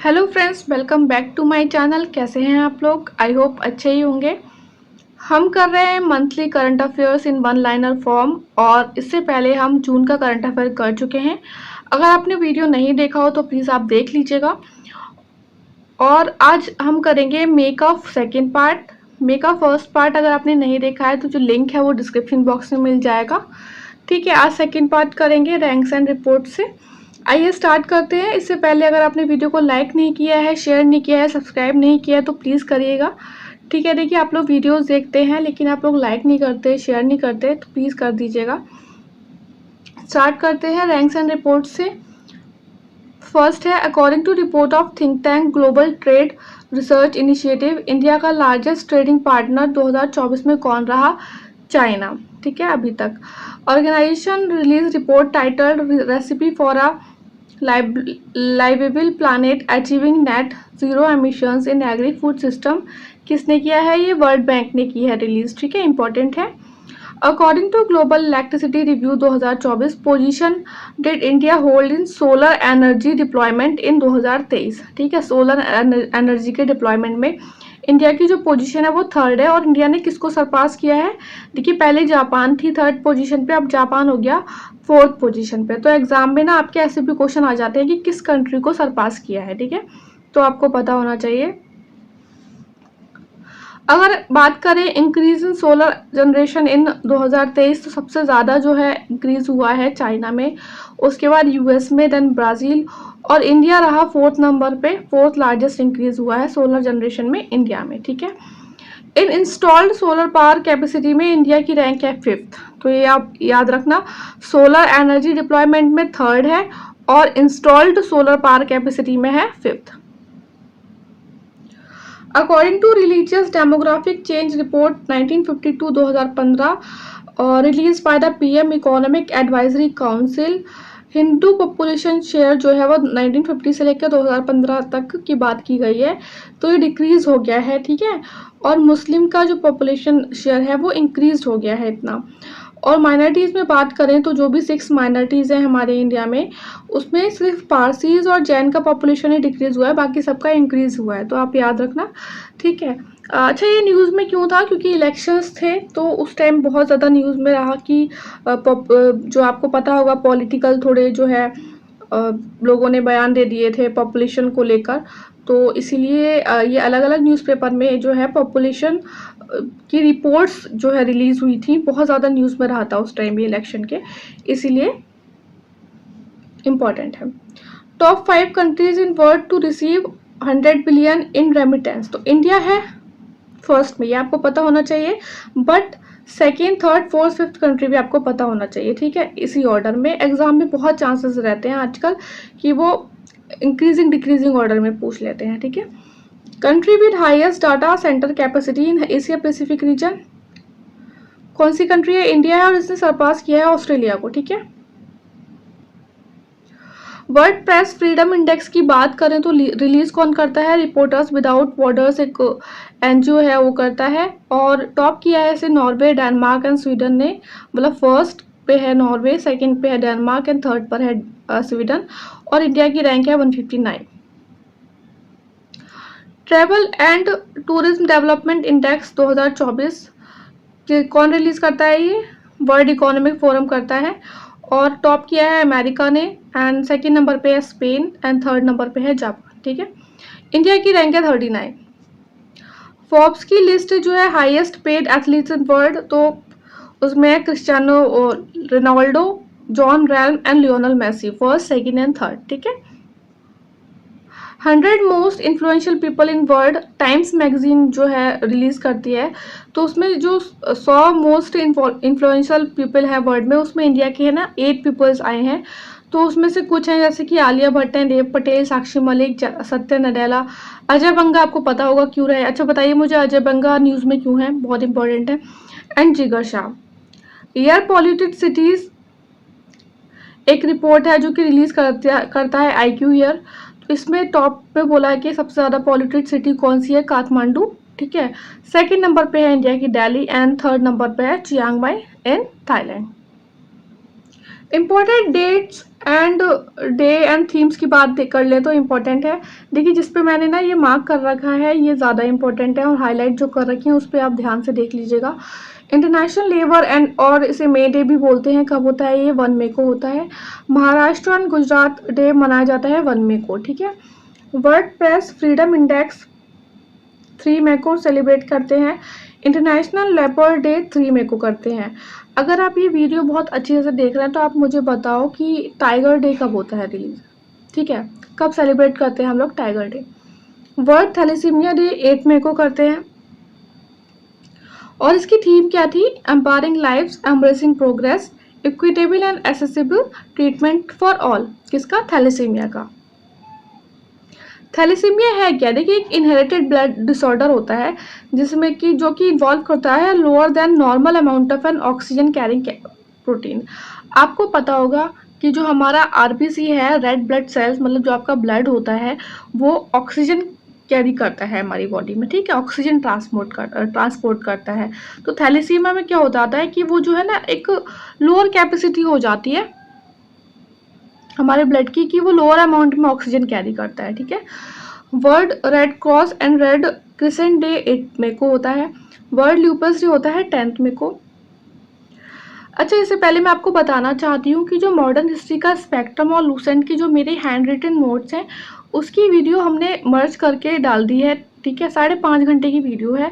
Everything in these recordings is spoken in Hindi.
Hello friends, welcome back to my channel. कैसे हैं आप लोग? आई होप अच्छे ही होंगे। हम कर रहे हैं monthly current affairs in one liner form और इससे पहले हम जून का करंट अफेयर कर चुके हैं। अगर आपने वीडियो नहीं देखा हो तो प्लीज़ आप देख लीजिएगा। और आज हम करेंगे मे का सेकेंड पार्ट। मे का फर्स्ट पार्ट अगर आपने नहीं देखा है तो जो लिंक है वो डिस्क्रिप्शन बॉक्स में मिल जाएगा। ठीक है, आज सेकेंड पार्ट करेंगे रैंक्स एंड रिपोर्ट से। आइए स्टार्ट करते हैं। इससे पहले अगर आपने वीडियो को लाइक नहीं किया है, शेयर नहीं किया है, सब्सक्राइब नहीं किया है तो प्लीज़ करिएगा। ठीक है, देखिए आप लोग वीडियोस देखते हैं लेकिन आप लोग लाइक नहीं करते, शेयर नहीं करते, तो प्लीज़ कर दीजिएगा। स्टार्ट करते हैं रैंक्स एंड रिपोर्ट से। फर्स्ट है, according to report of think tank Global Trade Research Initiative, India का लार्जेस्ट ट्रेडिंग पार्टनर 2024 में कौन रहा? चाइना। ठीक है, अभी तक। Organisation release report titled recipe for a liveable planet achieving net zero emissions in agri food system. किसने किया है? ये वर्ल्ड बैंक ने की है रिलीज। ठीक है, इंपॉर्टेंट है। According to Global Electricity Review 2024, position did India hold in solar energy deployment in 2023। ठीक है, सोलर एनर्जी के डिप्लॉयमेंट में इंडिया की जो पोजीशन है वो थर्ड है। और इंडिया ने किसको सरपास किया है? देखिए, पहले जापान थी थर्ड पोजीशन पे, अब जापान हो गया फोर्थ पोजीशन पे। तो एग्जाम में ना आपके ऐसे भी क्वेश्चन आ जाते हैं कि किस कंट्री को सरपास किया है। ठीक है, तो आपको पता होना चाहिए। अगर बात करें increase in solar generation in 2023, तो सबसे ज़्यादा जो है इंक्रीज हुआ है चाइना में, उसके बाद यूएस में, देन ब्राज़ील, और इंडिया रहा फोर्थ नंबर पे। फोर्थ लार्जेस्ट इंक्रीज हुआ है सोलर जनरेशन में इंडिया में। ठीक है, in installed solar power capacity में इंडिया की रैंक है फिफ्थ। तो ये आप याद रखना, सोलर एनर्जी डिप्लॉयमेंट में थर्ड है और इंस्टॉल्ड सोलर पावर कैपेसिटी में है fifth. According to religious demographic change report 1952-2015 released by the PM economic advisory council, Hindu population share जो है वो 1950 से लेकर 2015 तक की बात की गई है, तो ये डिक्रीज हो गया है। ठीक है, और मुस्लिम का जो पॉपुलेशन शेयर है वो इंक्रीज हो गया है इतना। और माइनॉरिटीज़ में बात करें तो जो भी 6 माइनॉरिटीज़ हैं हमारे इंडिया में, उसमें सिर्फ पारसीज और जैन का पॉपुलेशन ही डिक्रीज़ हुआ है, बाकी सबका इंक्रीज़ हुआ है, तो आप याद रखना। ठीक है। अच्छा, ये न्यूज़ में क्यों था? क्योंकि इलेक्शंस थे तो उस टाइम बहुत ज़्यादा न्यूज़ में रहा कि जो आपको पता होगा पॉलिटिकल थोड़े जो है लोगों ने बयान दे दिए थे पॉपुलेशन को लेकर, तो इसीलिए ये अलग अलग न्यूज़पेपर में जो है पॉपुलेशन की रिपोर्ट्स जो है रिलीज़ हुई थी। बहुत ज़्यादा न्यूज़ में रहा था उस टाइम ये इलेक्शन के, इसीलिए इम्पॉर्टेंट है। Top 5 countries in world to receive 100 billion in remittance, तो इंडिया है फर्स्ट में, ये आपको पता होना चाहिए। But second, third, fourth, fifth country भी आपको पता होना चाहिए। ठीक है, इसी ऑर्डर में। एग्जाम में बहुत चांसेस रहते हैं आजकल कि वो इंक्रीजिंग डिक्रीजिंग ऑर्डर में पूछ लेते हैं। ठीक है, country with highest data centre capacity in Asia Pacific region, कौन सी कंट्री है? इंडिया है और इसने सरपास किया है ऑस्ट्रेलिया को। ठीक है, वर्ल्ड प्रेस फ्रीडम इंडेक्स की बात करें तो रिलीज कौन करता है? रिपोर्टर्स विदाउट बॉर्डर्स एक एनजीओ है वो करता है, और टॉप किया है इसे नॉर्वे, डेनमार्क एंड स्वीडन ने। मतलब फर्स्ट पे है नॉर्वे, सेकंड पे है डेनमार्क एंड थर्ड पर है स्वीडन, और इंडिया की रैंक है 159। Travel and tourism development index 2024 कौन रिलीज करता है? ये वर्ल्ड इकोनॉमिक फोरम करता है, और टॉप किया है अमेरिका ने, एंड सेकंड नंबर पे है स्पेन एंड थर्ड नंबर पे है जापान। ठीक है, इंडिया की रैंक है 39। फोर्ब्स की लिस्ट जो है highest paid athletes in world, तो उसमें है Cristiano Ronaldo, Jon Rahm and Lionel Messi, first, second and third. ठीक है, 100 most influential people in world Times magazine जो है रिलीज करती है, तो उसमें जो 100 मोस्ट इन्फ्लुएंशियल पीपल है वर्ल्ड में, उसमें इंडिया के है ना 8 पीपल्स आए हैं। तो उसमें से कुछ हैं जैसे कि आलिया भट्ट हैं, देव पटेल, साक्षी मलिक, सत्या नडेला, अजय बंगा, आपको पता होगा क्यों रहे। अच्छा बताइए मुझे, अजय बंगा न्यूज़ में क्यों है? बहुत इंपॉर्टेंट है। एंड जिगर शाह। एयर पॉल्यूटेड सिटीज़ एक रिपोर्ट है जो कि रिलीज करता है IQ ईयर, तो इसमें टॉप पे बोला है कि सबसे ज़्यादा पॉल्यूटेड सिटी कौन सी है? काठमांडू। ठीक है, सेकंड नंबर पे है इंडिया की दिल्ली, एंड थर्ड नंबर पे है Chiang Mai in Thailand. Important dates and day and themes की बात कर ले तो इम्पोर्टेंट है। देखिए जिस पे मैंने ना ये मार्क कर रखा है ये ज़्यादा इम्पोर्टेंट है, और हाईलाइट जो कर रखी है उस पर आप ध्यान से देख लीजिएगा। इंटरनेशनल लेबर एंड और इसे मे डे भी बोलते हैं। कब होता है ये? 1 मई को होता है। महाराष्ट्र एंड गुजरात डे मनाया जाता है 1 मई को, ठीक है। वर्ल्ड प्रेस फ्रीडम इंडेक्स 3 मई को सेलिब्रेट करते हैं। इंटरनेशनल लेपर्ड डे 3 मई को करते हैं। अगर आप ये वीडियो बहुत अच्छे से देख रहे हैं तो आप मुझे बताओ कि टाइगर डे कब होता है रिलीज, ठीक है, कब सेलिब्रेट करते हैं हम लोग tiger day. World thalassemia day 8 मई को करते हैं, और इसकी थीम क्या थी? Empowering lives, embracing progress, equitable and accessible treatment for all. किसका? थैलेसीमिया का। थैलेसीमिया है क्या? देखिए एक इनहेरिटेड ब्लड डिसऑर्डर होता है जिसमें कि जो कि इन्वॉल्व करता है lower than normal amount of N oxygen carrying protein. आपको पता होगा कि जो हमारा आरबीसी है, रेड ब्लड सेल्स, मतलब जो आपका ब्लड होता है वो ऑक्सीजन कैरी करता है हमारी बॉडी में, ठीक है, ऑक्सीजन ट्रांसपोर्ट करता है। तो थैलेसीमिया में क्या हो जाता है कि वो जो है ना एक लोअर कैपेसिटी हो जाती है हमारे ब्लड की, कि वो लोअर अमाउंट में ऑक्सीजन कैरी करता है, ठीक है। World red cross and red crescent day 8 मई को होता है। वर्ल्ड ल्यूपस डे होता है 10 मई को। अच्छा, इससे पहले मैं आपको बताना चाहती हूँ कि जो मॉडर्न हिस्ट्री का स्पेक्ट्रम और लूसेंट की जो मेरे हैंड रिटन नोट्स हैं उसकी वीडियो हमने मर्ज करके डाल दी है, ठीक है। 5.5 घंटे की वीडियो है।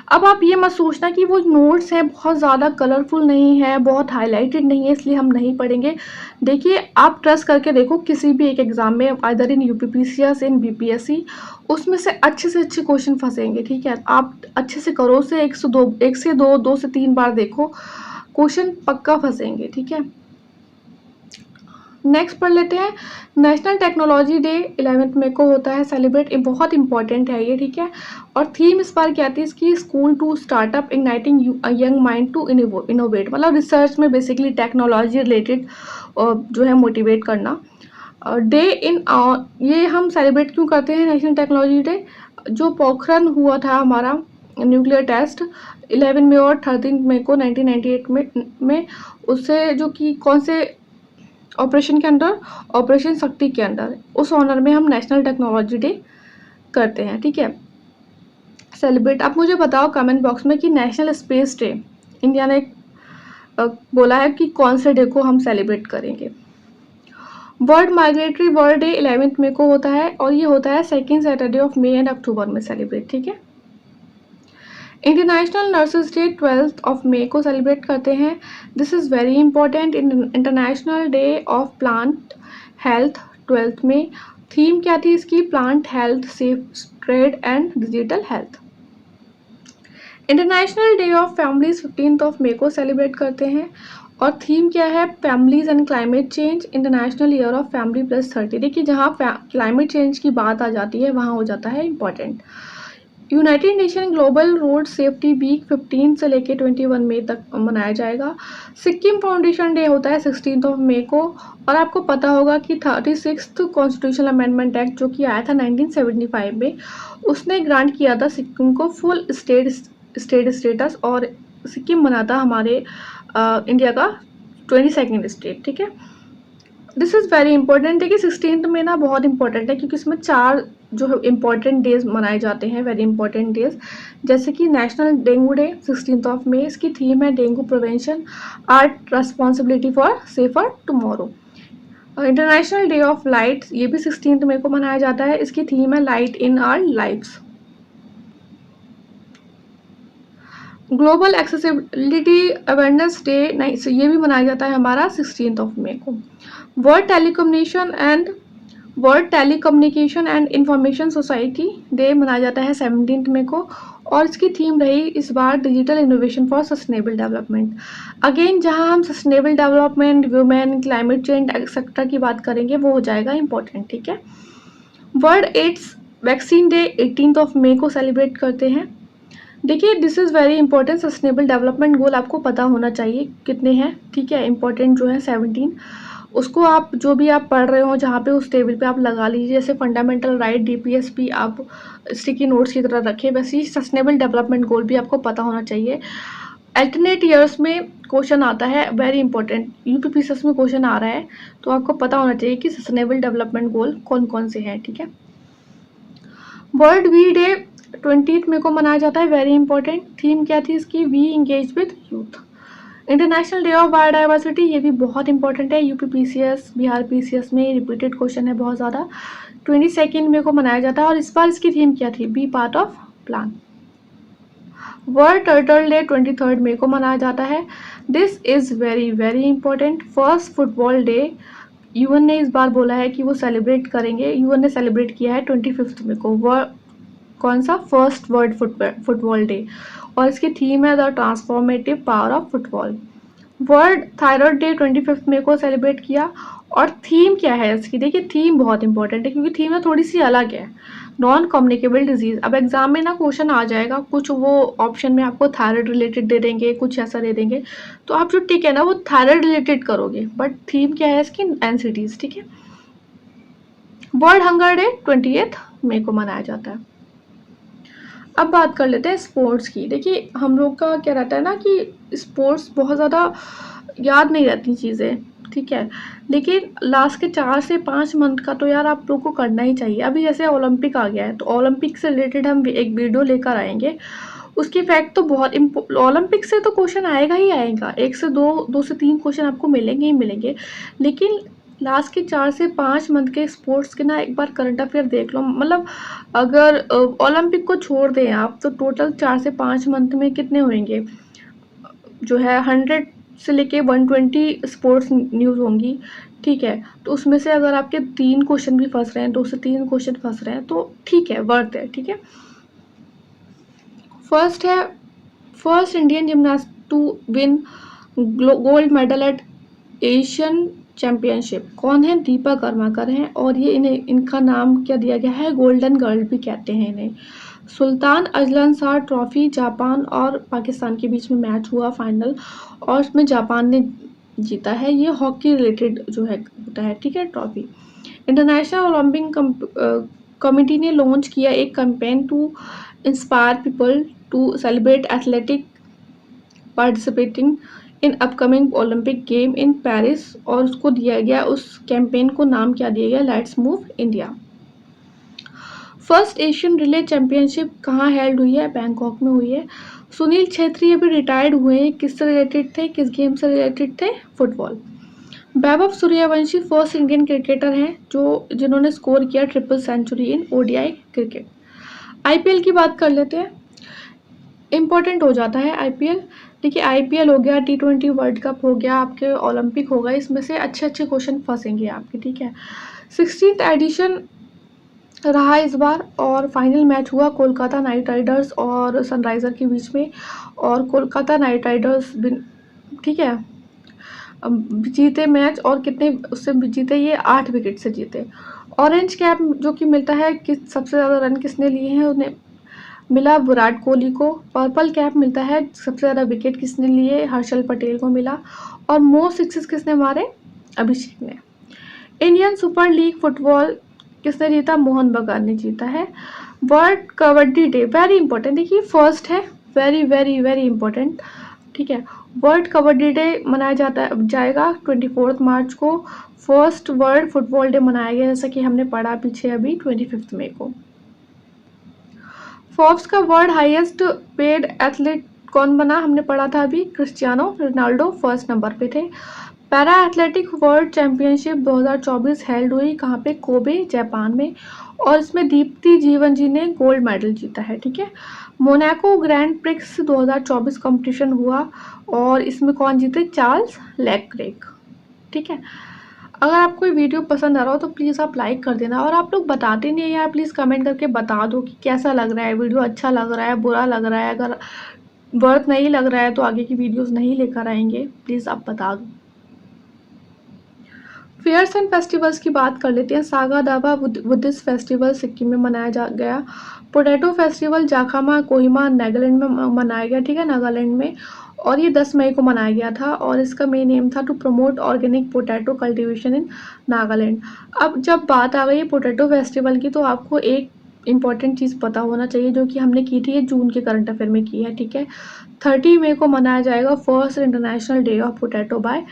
अब आप ये मत सोचना कि वो नोट्स हैं बहुत ज़्यादा कलरफुल नहीं है, बहुत हाईलाइटेड नहीं है, इसलिए हम नहीं पढ़ेंगे। देखिए आप ट्रस्ट करके देखो किसी भी एक एग्ज़ाम में, आइदर इन यूपीपीसी या इन बीपीएससी, उसमें से अच्छे क्वेश्चन फंसेंगे, ठीक है। आप अच्छे से करो, से 1 से 2 से 3 बार देखो, क्वेश्चन पक्का फंसेंगे, ठीक है। नेक्स्ट पढ़ लेते हैं। नेशनल टेक्नोलॉजी डे 11 मई को होता है सेलिब्रेट, बहुत इंपॉर्टेंट है ये, ठीक है। और थीम इस बार क्या थी इसकी? School to startup igniting young mind to innovate, मतलब रिसर्च में बेसिकली टेक्नोलॉजी रिलेटेड जो है मोटिवेट करना। डे इन ये हम सेलिब्रेट क्यों करते हैं नेशनल टेक्नोलॉजी डे? जो पोखरण हुआ था हमारा न्यूक्लियर टेस्ट 11 मई और 13 मई को 1998 में उससे जो कि कौन से ऑपरेशन के अंडर? ऑपरेशन शक्ति के अंडर, उस ऑनर में हम नेशनल टेक्नोलॉजी डे करते हैं, ठीक है, सेलिब्रेट। आप मुझे बताओ कमेंट बॉक्स में कि नेशनल स्पेस डे इंडिया ने बोला है कि कौन से डे को हम सेलिब्रेट करेंगे। वर्ल्ड माइग्रेटरी बर्ड डे 11 मई को होता है, और ये होता है 2nd Saturday of May and October में सेलिब्रेट, ठीक है। International nurses day 12 of May को सेलिब्रेट करते हैं। This is very important. International day of plant health 12 में। थीम क्या थी इसकी? Plant health, safe trade and digital health. International day of families 15 of May को सेलिब्रेट करते हैं, और थीम क्या है? Families and climate change, international year of family +30। देखिए जहाँ क्लाइमेट चेंज की बात आ जाती है वहाँ हो जाता है important. United Nation global road safety week 15 से लेके 21 मई तक मनाया जाएगा। सिक्किम फाउंडेशन डे होता है 16 ऑफ मई को, और आपको पता होगा कि 36th कॉन्स्टिट्यूशनल अमेंडमेंट एक्ट जो कि आया था 1975 में, उसने ग्रांट किया था सिक्किम को फुल स्टेट स्टेटस, और सिक्किम बना था हमारे इंडिया का 22nd स्टेट, ठीक है। दिस इज़ वेरी इंपॉर्टेंट है कि 16th में ना बहुत इंपॉर्टेंट है क्योंकि इसमें 4 जो इम्पॉर्टेंट डेज मनाए जाते हैं, वेरी इंपॉर्टेंट डेज, जैसे कि नेशनल डेंगू डे 16 ऑफ मई। इसकी थीम है dengue prevention, our responsibility for safer tomorrow. International day of light, ये भी 16 मई को मनाया जाता है। इसकी थीम है light in our lifes. Global accessibility awareness day ये भी मनाया जाता है हमारा 16 ऑफ मई को। World telecommunication and information society day मनाया जाता है 17 मई को, और इसकी थीम रही इस बार digital innovation for sustainable development. Again जहां हम sustainable development, women, climate change etcetera की बात करेंगे वो हो जाएगा इंपॉर्टेंट, ठीक है। World AIDS vaccine day 18 of May को सेलिब्रेट करते हैं। देखिए this is very important. Sustainable development goal आपको पता होना चाहिए कितने हैं, ठीक है। इंपॉर्टेंट जो है 17, उसको आप जो भी आप पढ़ रहे हो जहाँ पे उस टेबल पे आप लगा लीजिए। जैसे फंडामेंटल राइट, डीपीएसपी आप स्टिकी नोट्स की तरह रखें, वैसे ही सस्टेनेबल डेवलपमेंट गोल भी आपको पता होना चाहिए। अल्टरनेट ईयर्स में क्वेश्चन आता है, वेरी इंपॉर्टेंट, यूपीपीसीएस में क्वेश्चन आ रहा है, तो आपको पता होना चाहिए कि सस्टेनेबल डेवलपमेंट गोल कौन कौन से हैं, ठीक है। वर्ल्ड वी डे 20 मई को मनाया जाता है, वेरी इंपॉर्टेंट। थीम क्या थी इसकी, we engage with youth. International day of biodiversity, ये भी बहुत इंपॉर्टेंट है, यूपीपीसीएस बिहार पीसीएस में रिपीटेड क्वेश्चन है बहुत ज़्यादा। 22 मई को मनाया जाता है और इस बार इसकी थीम क्या थी, be part of plan. World turtle day 23 मई को मनाया जाता है। This is very very important. First football day, UN ने इस बार बोला है कि वो सेलिब्रेट करेंगे, यूएन ने सेलिब्रेट किया है 25 मई को। कौन सा, फर्स्ट वर्ल्ड फुटबॉल डे, और इसकी थीम है the transformative power of football. World thyroid day 25 मई को सेलिब्रेट किया, और थीम क्या है इसकी, देखिए थीम बहुत इंपॉर्टेंट है क्योंकि थीम ना थोड़ी सी अलग है, नॉन कम्युनिकेबल डिजीज। अब एग्जाम में ना क्वेश्चन आ जाएगा, कुछ वो ऑप्शन में आपको थायराइड रिलेटेड दे देंगे, कुछ ऐसा दे देंगे, तो आप जो टिक है ना वो थायराइड रिलेटेड करोगे, बट थीम क्या है इसकी, एनसीटीज, ठीक है। वर्ल्ड हंगर डे 28 मई को मनाया जाता है। अब बात कर लेते हैं स्पोर्ट्स की। देखिए हम लोग का क्या रहता है ना कि स्पोर्ट्स बहुत ज़्यादा याद नहीं रहती चीज़ें, ठीक है, लेकिन लास्ट के 4 से 5 मंथ का तो यार आप लोग को करना ही चाहिए। अभी जैसे ओलंपिक आ गया है, तो ओलंपिक से रिलेटेड हम एक वीडियो लेकर आएंगे, उसकी फैक्ट तो बहुत ओलंपिक से तो क्वेश्चन आएगा ही आएगा, 1 से 2 से 3 क्वेश्चन आपको मिलेंगे ही मिलेंगे, लेकिन लास्ट के 4 से 5 मंथ के स्पोर्ट्स के ना एक बार करंट अफेयर देख लो। मतलब अगर ओलंपिक को छोड़ दें आप, तो टोटल 4 से 5 मंथ में कितने होंगे, जो है 100 से लेके 120 स्पोर्ट्स न्यूज़ होंगी, ठीक है। तो उसमें से अगर आपके 3 क्वेश्चन भी फंस रहे हैं, 2 से 3 क्वेश्चन फंस रहे हैं, तो ठीक है, वर्थ है, ठीक है। फर्स्ट है, first Indian gymnast to win gold medal at Asian championship, कौन है, दीपा कर्माकर हैं, और ये इनका नाम क्या दिया गया है, गोल्डन गर्ल भी कहते हैं इन्हें। Sultan Azlan Shah trophy, Japan और पाकिस्तान के बीच में मैच हुआ फाइनल, और उसमें जापान ने जीता है। ये हॉकी रिलेटेड जो है होता है, ठीक है, ट्रॉफी। इंटरनेशनल ओलंपिक कमिटी ने लॉन्च किया एक campaign to inspire people to celebrate athletic participating in upcoming Olympic game in Paris, और उसको दिया गया, उस कैंपेन को नाम क्या दिया गया, let's move India. First Asian relay championship कहाँ हेल्ड हुई है, बैंकॉक में हुई है। सुनील छेत्री अभी रिटायर्ड हुए हैं, किससे रिलेटेड थे, किस गेम से रिलेटेड थे, football. Vaibhav Suryavanshi first Indian cricketer हैं जिन्होंने स्कोर किया 3 century in ODI cricket. IPL की बात कर लेते हैं, इम्पोर्टेंट हो जाता है आईपीएल। देखिए आईपीएल हो गया, T20 वर्ल्ड कप हो गया, आपके ओलंपिक हो गए, इसमें से अच्छे अच्छे क्वेश्चन फंसेंगे आपके, ठीक है। 16th एडिशन रहा इस बार, और फाइनल मैच हुआ कोलकाता नाइट राइडर्स और सनराइजर के बीच में, और कोलकाता नाइट राइडर्स, ठीक है, जीते मैच, और कितने उससे जीते, ये 8 विकेट से जीते। ऑरेंज कैप जो कि मिलता है, किस सबसे ज़्यादा रन किसने लिए हैं, उन्हें मिला विराट कोहली को। पर्पल कैप मिलता है, सबसे ज़्यादा विकेट किसने लिए, हर्षल पटेल को मिला। और मोस्ट सिक्सेस किसने मारे, अभिषेक ने। इंडियन सुपर लीग फुटबॉल किसने जीता, मोहन बगान ने जीता है। World kabaddi day, very important, देखिए फर्स्ट है, वेरी वेरी वेरी इंपॉर्टेंट, ठीक है। वर्ल्ड कबड्डी डे मनाया जाएगा 24 मार्च को। फर्स्ट वर्ल्ड फुटबॉल डे मनाया गया, जैसा कि हमने पढ़ा पीछे अभी 25 मई को। फोर्ब्स का वर्ल्ड हाईएस्ट पेड एथलीट कौन बना, हमने पढ़ा था अभी, क्रिस्टियानो रोनाल्डो फर्स्ट नंबर पे थे। Para athletic world championship 2024 held हुई कहाँ पे, कोबे जापान में, और इसमें दीप्ति जीवन जी ने गोल्ड मेडल जीता है, ठीक है। मोनाको ग्रैंड प्रिक्स 2024 कंपटीशन हुआ, और इसमें कौन जीते, चार्ल्स लेक्लेक, ठीक है। अगर आपको ये वीडियो पसंद आ रहा हो तो प्लीज़ आप लाइक कर देना, और आप लोग बताते नहीं यार, प्लीज़ कमेंट करके बता दो कि कैसा लग रहा है वीडियो, अच्छा लग रहा है, बुरा लग रहा है। अगर वर्थ नहीं लग रहा है तो आगे की वीडियोस नहीं लेकर आएंगे, प्लीज़ आप बता दो। फेयर्स एंड फेस्टिवल्स की बात कर लेते हैं। सागा दावा बुद्धिस्ट फेस्टिवल सिक्किम में मनाया गया। पोटैटो फेस्टिवल जाखामा कोहिमा नागालैंड में मनाया गया, ठीक है, नागालैंड में, और ये 10 मई को मनाया गया था, और इसका मेन एम था to promote organic potato cultivation in Nagaland. अब जब बात आ गई है पोटैटो फेस्टिवल की, तो आपको एक इम्पॉर्टेंट चीज़ पता होना चाहिए जो कि हमने की थी, ये जून के करंट अफेयर में की है, ठीक है। 30 मई को मनाया जाएगा first international day of potato by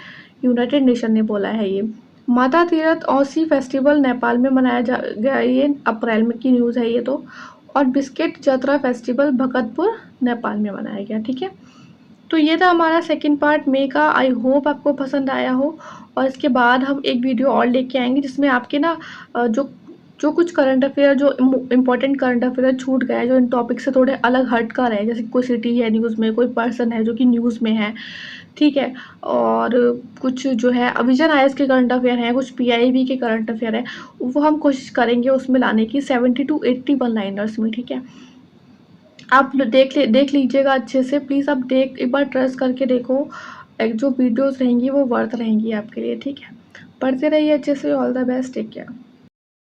United Nation ने बोला है ये। माता तीरथ औसी फेस्टिवल नेपाल में मनाया गया, ये अप्रैल में की न्यूज़ है ये तो। और बिस्किट जत्रा फेस्टिवल भगतपुर नेपाल में मनाया गया, ठीक है। तो ये था हमारा सेकंड पार्ट मई का। आई होप आपको पसंद आया हो। और इसके बाद हम एक वीडियो और लेके आएंगे जिसमें आपके ना जो जो कुछ करंट अफेयर, जो इम्पोर्टेंट करंट अफेयर छूट गए हैं, जो इन टॉपिक से थोड़े अलग हट कर है, जैसे कोई सिटी है न्यूज़ में, कोई पर्सन है जो कि न्यूज़ में है, ठीक है। और कुछ जो है विजन आईएएस के करंट अफेयर हैं, कुछ पीआईबी के करंट अफेयर है, वो हम कोशिश करेंगे उसमें लाने की 70 to 80 वन लाइनर्स में, ठीक है। आप देख लीजिएगा अच्छे से प्लीज़। आप एक बार ट्रस्ट करके देखो, एक जो वीडियोस रहेंगी वो वर्थ रहेंगी आपके लिए, ठीक है। पढ़ते रहिए अच्छे से। All the best, take care.